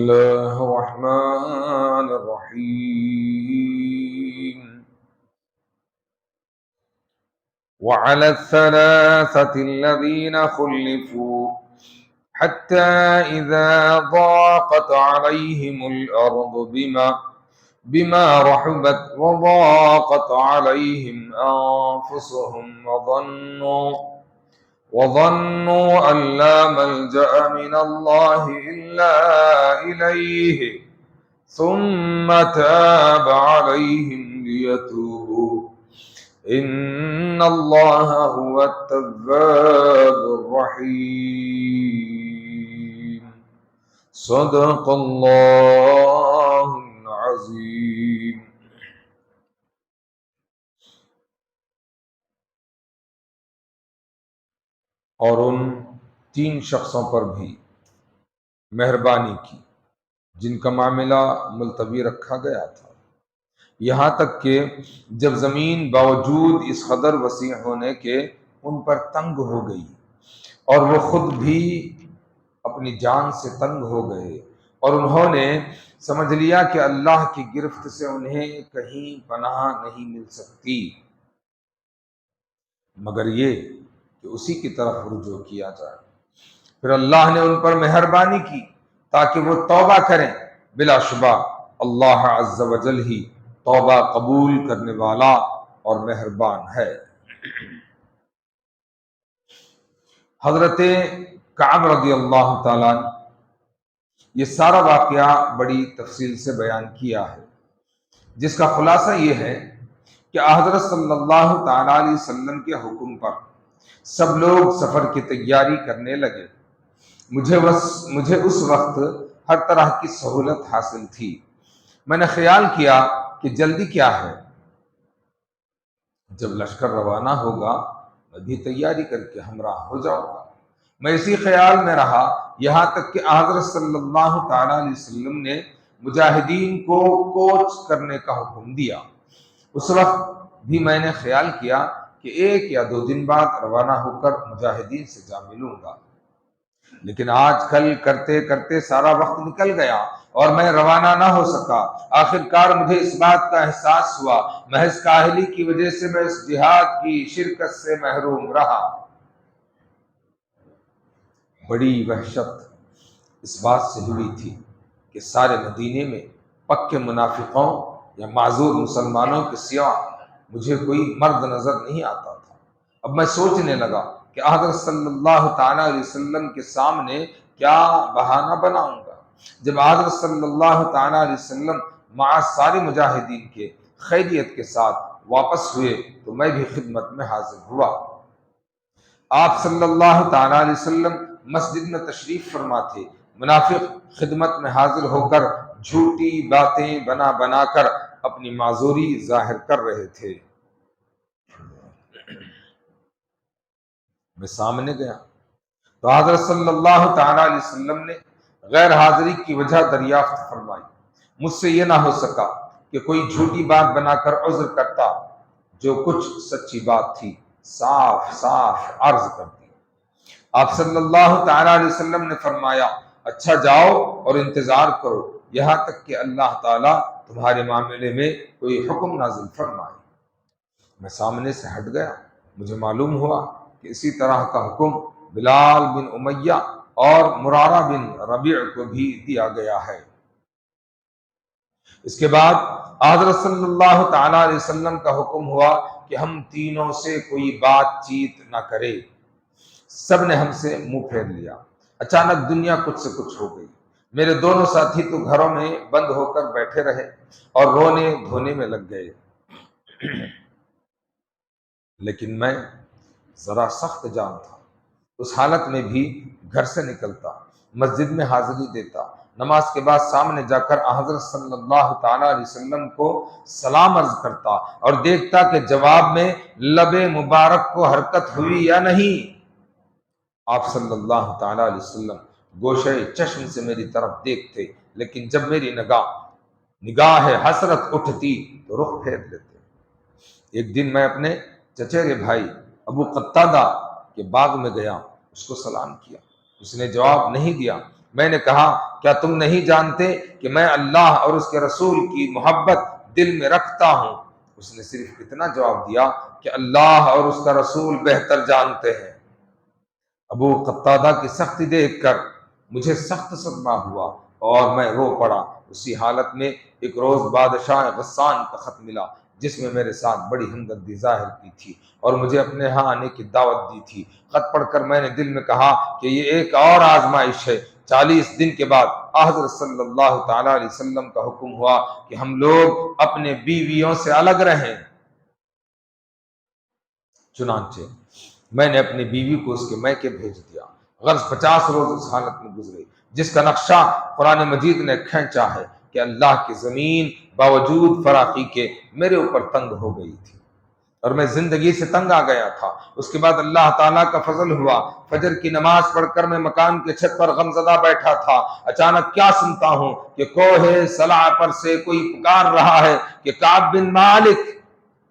الله الرحمن الرحيم. وعلى الثلاثة الذين خلفوا حتى إذا ضاقت عليهم الأرض بما رحبت وضاقت عليهم أنفسهم وظنوا أن لا ملجأ من الله إلا إليه ثم تاب عليهم ليتوبوا إن الله هو التواب الرحيم. صدق الله العظيم. اور ان 3 شخصوں پر بھی مہربانی کی جن کا معاملہ ملتوی رکھا گیا تھا، یہاں تک کہ جب زمین باوجود اس قدر وسیع ہونے کے ان پر تنگ ہو گئی اور وہ خود بھی اپنی جان سے تنگ ہو گئے اور انہوں نے سمجھ لیا کہ اللہ کی گرفت سے انہیں کہیں پناہ نہیں مل سکتی مگر یہ کہ اسی کی طرف رجوع کیا جائے۔ پھر اللہ نے ان پر مہربانی کی تاکہ وہ توبہ کریں۔ بلا شبہ اللہ عز و جل ہی توبہ قبول کرنے والا اور مہربان ہے۔ حضرت کعب رضی اللہ تعالیٰ عنہ یہ سارا واقعہ بڑی تفصیل سے بیان کیا ہے، جس کا خلاصہ یہ ہے کہ حضرت صلی اللہ تعالیٰ علیہ وسلم کے حکم پر سب لوگ سفر کی تیاری کرنے لگے۔ مجھے اس وقت ہر طرح کی سہولت حاصل تھی۔ میں نے خیال کیا کہ جلدی کیا ہے، جب لشکر روانہ ہوگا میں بھی تیاری کر کے ہمراہ ہو جاؤں گا۔ میں اسی خیال میں رہا یہاں تک کہ حضرت صلی اللہ تعالیٰ علیہ وسلم نے مجاہدین کو کوچ کرنے کا حکم دیا۔ اس وقت بھی میں نے خیال کیا کہ 1 یا 2 دن بعد روانہ ہو کر مجاہدین سے جا ملوں گا، لیکن آج کل کرتے کرتے سارا وقت نکل گیا اور میں روانہ نہ ہو سکا۔ آخر کار مجھے اس بات کا احساس ہوا محض کاہلی کی وجہ سے میں اس جہاد کی شرکت سے محروم رہا۔ بڑی وحشت اس بات سے ہوئی تھی کہ سارے مدینے میں پکے منافقوں یا معذور مسلمانوں کے سوا مجھے کوئی مرد نظر نہیں آتا تھا۔ اب میں سوچنے لگا کہ حضرت صلی اللہ تعالیٰ علیہ وسلم کے سامنے کیا بہانہ بناؤں گا۔ جب حضرت صلی اللہ تعالیٰ علیہ وسلم مع سارے مجاہدین کے خیریت کے ساتھ واپس ہوئے تو میں بھی خدمت میں حاضر ہوا۔ آپ صلی اللہ تعالیٰ علیہ وسلم مسجد میں تشریف فرما تھے۔ منافق خدمت میں حاضر ہو کر جھوٹی باتیں بنا کر اپنی معذوری ظاہر کر رہے تھے۔ میں سامنے گیا تو حضرت صلی اللہ تعالیٰ علیہ وسلم نے غیر حاضری کی وجہ دریافت فرمائی۔ مجھ سے یہ نہ ہو سکا کہ کوئی جھوٹی بات بنا کر عذر کرتا، جو کچھ سچی بات تھی صاف صاف عرض کرتی۔ آپ صلی اللہ تعالیٰ علیہ وسلم نے فرمایا اچھا جاؤ اور انتظار کرو یہاں تک کہ اللہ تعالیٰ تمہارے معاملے میں کوئی حکم نازل فرمائے۔ میں سامنے سے ہٹ گیا۔ مجھے معلوم ہوا کہ اسی طرح کا حکم بلال بن امیہ اور مرارہ بن ربیع کو بھی دیا گیا ہے۔ اس کے بعد حضرت صلی اللہ تعالیٰ علیہ وسلم کا حکم ہوا کہ ہم تینوں سے کوئی بات چیت نہ کرے۔ سب نے ہم سے منہ پھیر لیا۔ اچانک دنیا کچھ سے کچھ ہو گئی۔ میرے دونوں ساتھی تو گھروں میں بند ہو کر بیٹھے رہے اور رونے دھونے میں لگ گئے، لیکن میں ذرا سخت جان تھا۔ اس حالت میں بھی گھر سے نکلتا، مسجد میں حاضری دیتا، نماز کے بعد سامنے جا کر حضرت صلی اللہ تعالیٰ علیہ وسلم کو سلام عرض کرتا اور دیکھتا کہ جواب میں لب مبارک کو حرکت ہوئی یا نہیں۔ آپ صلی اللہ تعالیٰ علیہ وسلم گوشے چشم سے میری طرف دیکھتے، لیکن جب میری نگاہ حسرت اٹھتی تو رخ پھیر لیتے۔ ایک دن میں اپنے چچیرے بھائی ابو قتادہ کے باغ میں گیا، اس کو سلام کیا، اس نے جواب نہیں دیا۔ میں نے کہا کیا تم نہیں جانتے کہ میں اللہ اور اس کے رسول کی محبت دل میں رکھتا ہوں؟ اس نے صرف اتنا جواب دیا کہ اللہ اور اس کا رسول بہتر جانتے ہیں۔ ابو قتادہ کی سختی دیکھ کر مجھے سخت صدمہ ہوا اور میں رو پڑا۔ اسی حالت میں ایک روز بادشاہ غسان کا خط ملا جس میں میرے ساتھ بڑی ہمدردی ظاہر کی تھی اور مجھے اپنے ہاں آنے کی دعوت دی تھی۔ خط پڑھ کر میں نے دل میں کہا کہ یہ ایک اور آزمائش ہے۔ 40 دن کے بعد حضرت صلی اللہ تعالیٰ علیہ وسلم کا حکم ہوا کہ ہم لوگ اپنے بیویوں سے الگ رہیں۔ چنانچہ میں نے اپنی بیوی کو اس کے میکے بھیج دیا۔ غرض 50 روز اس حالت میں گزرے جس کا نقشہ قرآن مجید نے کھینچا ہے کہ اللہ کی زمین باوجود فراخی کے میرے اوپر تنگ ہو گئی تھی اور میں زندگی سے تنگ آ گیا تھا۔ اس کے بعد اللہ تعالیٰ کا فضل ہوا، فجر کی نماز پڑھ کر میں مکان کے چھت پر غمزدہ بیٹھا تھا، اچانک کیا سنتا ہوں کہ کوہ صلع پر سے کوئی پکار رہا ہے کہ کعب بن مالک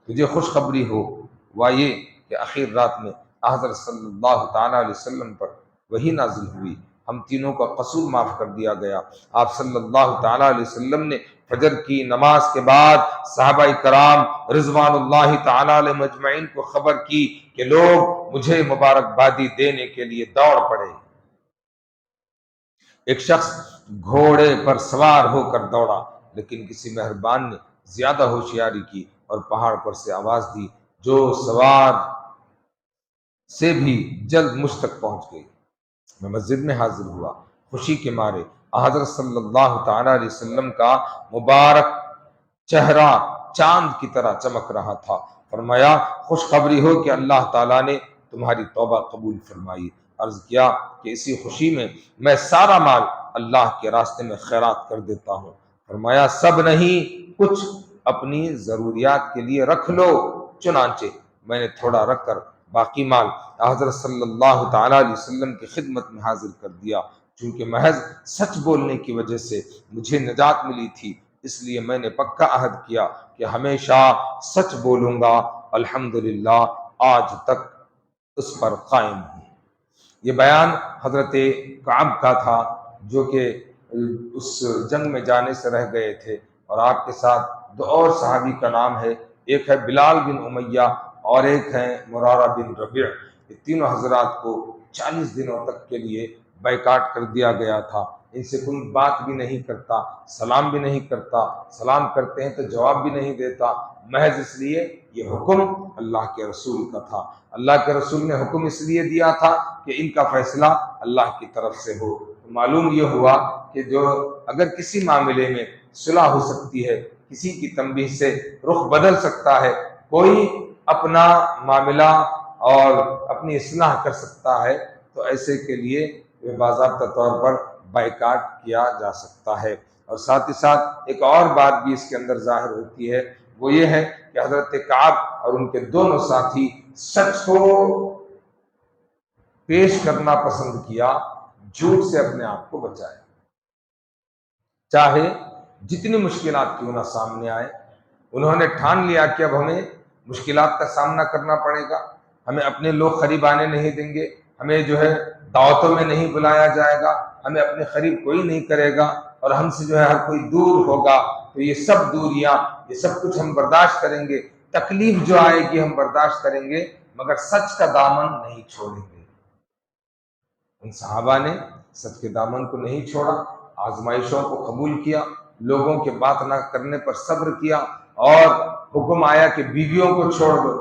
تجھے خوشخبری ہو۔ ہوا یہ کہ آخر رات میں حضرت صلی اللہ تعالیٰ علیہ وسلم پر وحی نازل ہوئی، ہم تینوں کا قصور معاف کر دیا گیا۔ آپ صلی اللہ تعالیٰ علیہ وسلم نے فجر کی نماز کے بعد صحابہ کرام رضوان اللہ تعالیٰ علیہ مجمعین کو خبر کی کہ لوگ مجھے مبارکبادی دینے کے لیے دوڑ پڑے۔ ایک شخص گھوڑے پر سوار ہو کر دوڑا، لیکن کسی مہربان نے زیادہ ہوشیاری کی اور پہاڑ پر سے آواز دی جو سوار سے بھی جلد مجھ تک پہنچ گئی۔ میں مسجد میں حاضر ہوا، خوشی کے مارے حضرت صلی اللہ تعالیٰ علیہ وسلم کا مبارک چہرہ چاند کی طرح چمک رہا تھا۔ فرمایا خوشخبری ہو کہ اللہ تعالیٰ نے تمہاری توبہ قبول فرمائی۔ عرض کیا کہ اسی خوشی میں سارا مال اللہ کے راستے میں خیرات کر دیتا ہوں۔ فرمایا سب نہیں، کچھ اپنی ضروریات کے لیے رکھ لو۔ چنانچہ میں نے تھوڑا رکھ کر باقی مال حضرت صلی اللہ تعالیٰ علیہ وسلم کی خدمت میں حاضر کر دیا۔ چونکہ محض سچ بولنے کی وجہ سے مجھے نجات ملی تھی، اس لیے میں نے پکا عہد کیا کہ ہمیشہ سچ بولوں گا۔ الحمدللہ آج تک اس پر قائم ہوں۔ یہ بیان حضرت کعب کا تھا جو کہ اس جنگ میں جانے سے رہ گئے تھے، اور آپ کے ساتھ دو اور صحابی کا نام ہے، ایک ہے بلال بن امیہ اور ایک ہے مرارہ بن ربیع۔ یہ تینوں حضرات کو 40 دنوں تک کے لیے بائیکاٹ کر دیا گیا تھا۔ ان سے کوئی بات بھی نہیں کرتا، سلام بھی نہیں کرتا، سلام کرتے ہیں تو جواب بھی نہیں دیتا، محض اس لیے یہ حکم اللہ کے رسول کا تھا۔ اللہ کے رسول نے حکم اس لیے دیا تھا کہ ان کا فیصلہ اللہ کی طرف سے ہو۔ معلوم یہ ہوا کہ جو اگر کسی معاملے میں صلح ہو سکتی ہے، کسی کی تنبیہ سے رخ بدل سکتا ہے، کوئی اپنا معاملہ اور اپنی اصلاح کر سکتا ہے، تو ایسے کے لیے باضابطہ طور پر بائیکاٹ کیا جا سکتا ہے۔ اور ساتھ ہی ساتھ ایک اور بات بھی اس کے اندر ظاہر ہوتی ہے، وہ یہ ہے کہ حضرت کعب اور ان کے دونوں ساتھی سچ کو پیش کرنا پسند کیا، جھوٹ سے اپنے آپ کو بچایا، چاہے جتنی مشکلات کیوں نہ سامنے آئے۔ انہوں نے ٹھان لیا کہ اب ہمیں مشکلات کا سامنا کرنا پڑے گا، ہمیں اپنے لوگ قریب آنے نہیں دیں گے، ہمیں جو ہے دعوتوں میں نہیں بلایا جائے گا، ہمیں اپنے قریب کوئی نہیں کرے گا، اور ہم سے جو ہے ہر کوئی دور ہوگا، تو یہ سب دوریاں، یہ سب کچھ ہم برداشت کریں گے، تکلیف جو آئے گی ہم برداشت کریں گے، مگر سچ کا دامن نہیں چھوڑیں گے۔ ان صحابہ نے سچ کے دامن کو نہیں چھوڑا، آزمائشوں کو قبول کیا، لوگوں کے بات نہ کرنے پر صبر کیا، اور حکم آیا کہ بیویوں کو چھوڑ دو،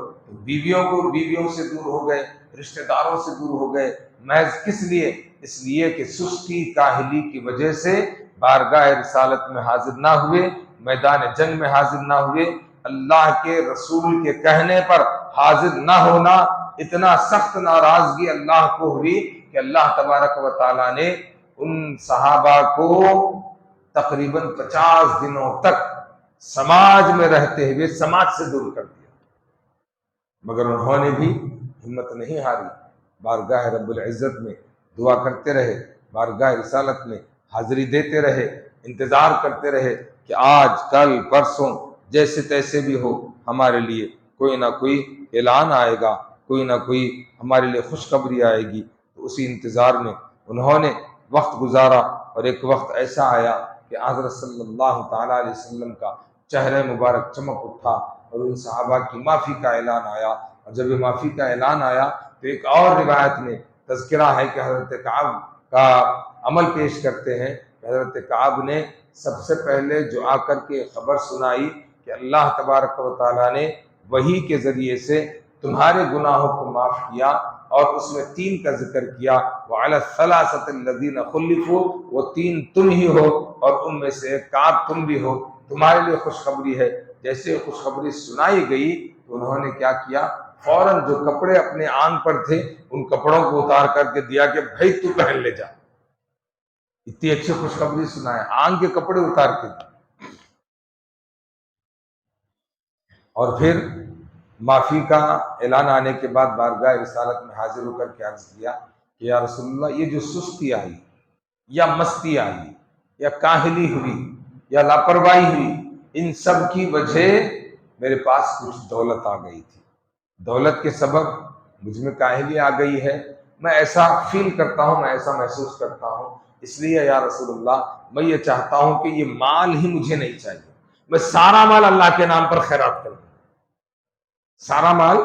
بیویوں سے دور ہو گئے، رشتہ داروں سے دور ہو گئے، محض کس لیے؟ اس لیے کہ سستی کاہلی کی وجہ سے بارگاہ رسالت میں حاضر نہ ہوئے، میدان جنگ میں حاضر نہ ہوئے، اللہ کے رسول کے کہنے پر حاضر نہ ہونا، اتنا سخت ناراضگی اللہ کو ہوئی کہ اللہ تبارک و تعالیٰ نے ان صحابہ کو تقریباً 50 دنوں تک سماج میں رہتے ہوئے سماج سے دور کر دیا، مگر انہوں نے بھی ہمت نہیں ہاری، بارگاہ رب العزت میں دعا کرتے رہے، بارگاہ رسالت میں حاضری دیتے رہے، انتظار کرتے رہے کہ آج کل پرسوں جیسے تیسے بھی ہو ہمارے لیے کوئی نہ کوئی اعلان آئے گا، کوئی نہ کوئی ہمارے لیے خوشخبری آئے گی۔ تو اسی انتظار میں انہوں نے وقت گزارا، اور ایک وقت ایسا آیا کہ حضرت صلی اللہ تعالیٰ علیہ وسلم کا چہرہ مبارک چمک اٹھا اور ان صحابہ کی معافی کا اعلان آیا۔ اور جب یہ معافی کا اعلان آیا تو ایک اور روایت میں تذکرہ ہے کہ حضرت کعب کا عمل پیش کرتے ہیں کہ حضرت کعب نے سب سے پہلے جو آ کر کے خبر سنائی کہ اللہ تبارک و تعالیٰ نے وحی کے ذریعے سے تمہارے گناہوں کو معاف کیا، اور اس میں 3 کا ذکر کیا، وَعَلَى الثَّلَاثَةِ الَّذِينَ خُلِّفُوا، وہ 3 تم ہی ہو اور ان میں سے ایک کعب تم بھی ہو، تمہارے لیے خوشخبری ہے۔ جیسے خوشخبری سنائی گئی تو انہوں نے کیا کیا، فوراً جو کپڑے اپنے آنگ پر تھے ان کپڑوں کو اتار کر کے دیا کہ بھائی تو پہن لے جا، اتنی اچھی خوشخبری سنائے، آنگ کے کپڑے اتار کے دی۔ اور پھر معافی کا اعلان آنے کے بعد بارگاہ رسالت میں حاضر ہو کر کے عرض کیا کہ یا رسول اللہ، یہ جو سستی آئی یا مستی آئی یا کاہلی ہوئی یا لاپرواہی ہوئی، ان سب کی وجہ میرے پاس کچھ دولت آ گئی تھی، دولت کے سبب مجھ میں کاہلی آ گئی ہے، میں ایسا فیل کرتا ہوں، میں ایسا محسوس کرتا ہوں، اس لیے یا رسول اللہ میں یہ چاہتا ہوں کہ یہ مال ہی مجھے نہیں چاہیے، میں سارا مال اللہ کے نام پر خیرات کر دوں، سارا مال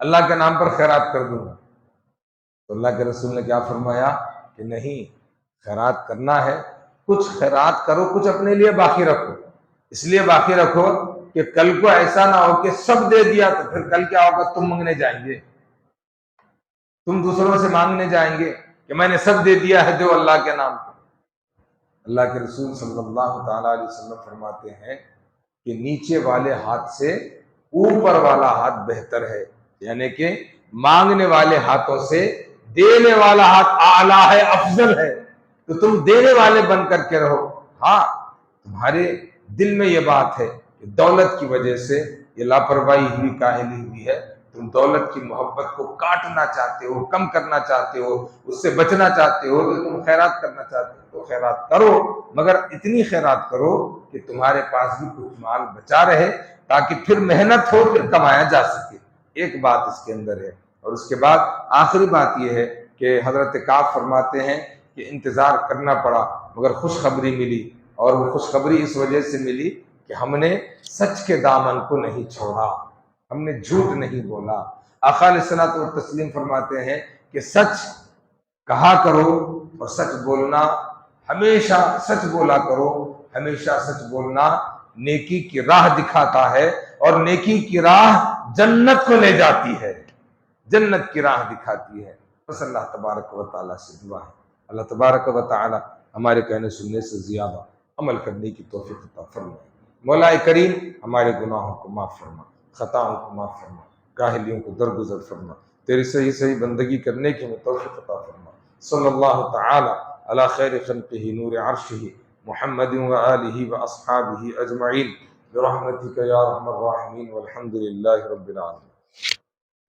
اللہ کے نام پر خیرات کر دوں گا۔ تو اللہ کے رسول نے کیا فرمایا کہ نہیں، خیرات کرنا ہے، کچھ خیرات کرو، کچھ اپنے لیے باقی رکھو، اس لیے باقی رکھو کہ کل کو ایسا نہ ہو کہ سب دے دیا تو پھر کل کیا ہوگا، تم مانگنے جائیں گے، تم دوسروں سے مانگنے جائیں گے کہ میں نے سب دے دیا ہے، دو اللہ کے نام پر۔ اللہ کے رسول صلی اللہ تعالیٰ علیہ وسلم فرماتے ہیں کہ نیچے والے ہاتھ سے اوپر والا ہاتھ بہتر ہے، یعنی کہ مانگنے والے ہاتھوں سے دینے والا ہاتھ اعلیٰ ہے، افضل ہے، تو تم دینے والے بن کر کے رہو۔ ہاں، تمہارے دل میں یہ بات ہے کہ دولت کی وجہ سے یہ لاپرواہی ہوئی، کاہلی ہوئی ہے، تم دولت کی محبت کو کاٹنا چاہتے ہو، کم کرنا چاہتے ہو، اس سے بچنا چاہتے ہو، تو تم خیرات کرنا چاہتے ہو تو خیرات کرو، مگر اتنی خیرات کرو کہ تمہارے پاس بھی کچھ مال بچا رہے، تاکہ پھر محنت ہو، پھر کمایا جا سکے۔ ایک بات اس کے اندر ہے۔ اور اس کے بعد آخری بات یہ ہے کہ حضرت کعب فرماتے ہیں کہ انتظار کرنا پڑا مگر خوشخبری ملی، اور وہ خوشخبری اس وجہ سے ملی کہ ہم نے سچ کے دامن کو نہیں چھوڑا، ہم نے جھوٹ نہیں بولا۔ آقا علیہ الصلوۃ والتسلیم فرماتے ہیں کہ سچ کہا کرو اور سچ بولنا، ہمیشہ سچ بولا کرو، ہمیشہ سچ بولنا نیکی کی راہ دکھاتا ہے، اور نیکی کی راہ جنت کو لے جاتی ہے، جنت کی راہ دکھاتی ہے۔ بس اللہ تبارک و تعالیٰ سے دعا ہے اللہ تبارک و تعالیٰ ہمارے کہنے سننے سے زیادہ عمل کرنے کی توفیق عطا فرمائے۔ مولا کریم ہمارے گناہوں کو معاف فرما، خطاؤں کو معاف فرما، کاہلیوں کو درگزر فرما، تیری صحیح صحیح بندگی کرنے کی ہمیں توفیق عطا فرما۔ صلی اللہ تعالی علی خیر خلقہ نور عرشہ محمد وآلہ واصحابہ اجمعین برحمتک یا ارحم الراحمین والحمد للہ رب العالمین۔